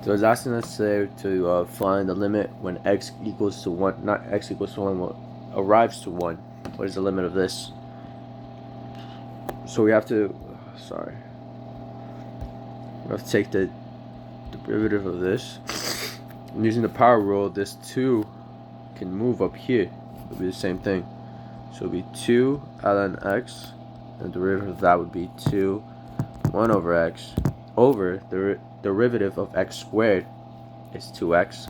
So it's asking us to find the limit when x equals to 1, not x equals to 1, what arrives to 1. What is the limit of this? So we have to, we have to take the derivative of this. And using the power rule, this 2 can move up here. It'll be the same thing. So it'll be 2 ln x, and the derivative of that would be 2 1 over x over the derivative of x squared is 2x,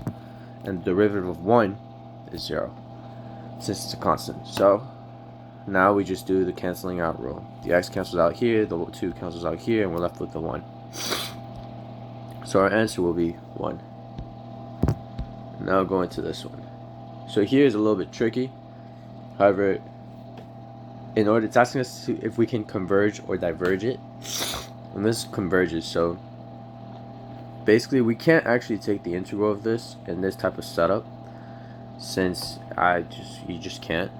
and the derivative of 1 is 0, since it's a constant. So now we just do the canceling out rule. The x cancels out here, the 2 cancels out here, and we're left with the 1. So our answer will be 1. Now going to this one. So here is a little bit tricky. However, in order, it's asking us if we can converge or diverge it, and this converges. So basically, we can't actually take the integral of this in this type of setup, since you just can't.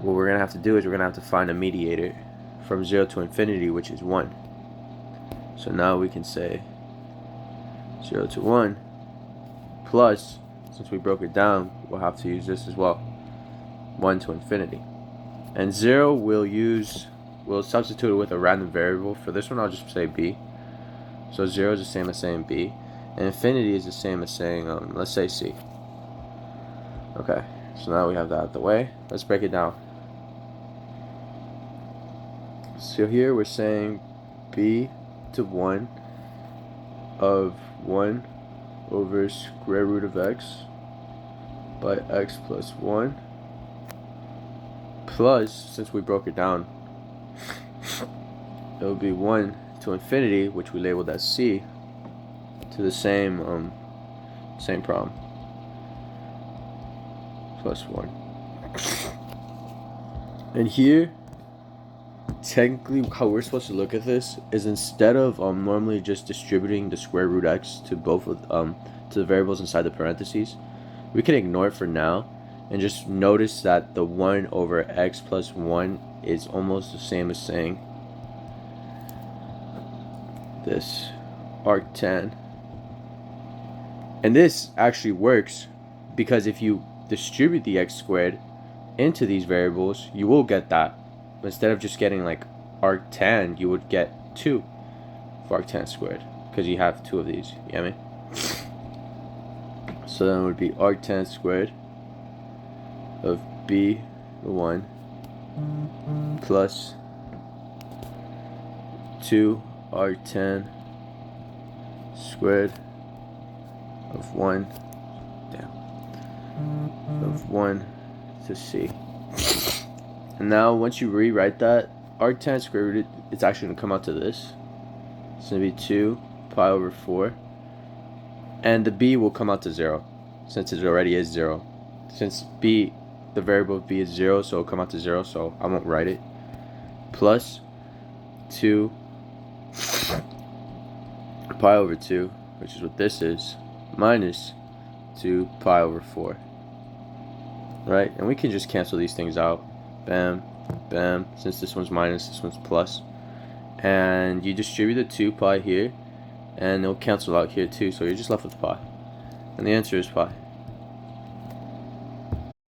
What we're gonna have to do is we're gonna have to find a mediator from 0 to infinity, which is 1. So now we can say 0 to 1 plus, since we broke it down, we'll have to use this as well, 1 to infinity. And 0 we'll substitute it with a random variable. For this one, I'll just say b. So 0 is the same as saying b, and infinity is the same as saying, let's say c. Okay, so now we have that out of the way. Let's break it down. So here we're saying b to 1 of 1 over square root of x by x plus 1 plus, since we broke it down, it will be 1 to infinity, which we labeled as c, to the same problem, plus 1. And here, technically, how we're supposed to look at this is, instead of normally just distributing the square root x to both of to the variables inside the parentheses, we can ignore it for now and just notice that the 1 over x plus 1 is almost the same as saying this arctan. And this actually works because if you distribute the x squared into these variables, you will get that. Instead of just getting like arctan, you would get 2 for arctan squared, because you have 2 of these. You get me? So then it would be arctan squared of b1 plus 2 arctan squared of 1 of 1 to c. And now once you rewrite that, arctan square root, it's actually going to come out to this. It's going to be 2 pi over 4. And the b will come out to 0, since it already is 0. Since b, the variable of b is 0, so it'll come out to 0, so I won't write it. Plus 2 pi over 2, which is what this is, minus 2 pi over 4. Right? And we can just cancel these things out. Bam, bam, since this one's minus, this one's plus. And you distribute the 2 pi here, and it'll cancel out here too, so you're just left with pi. And the answer is pi.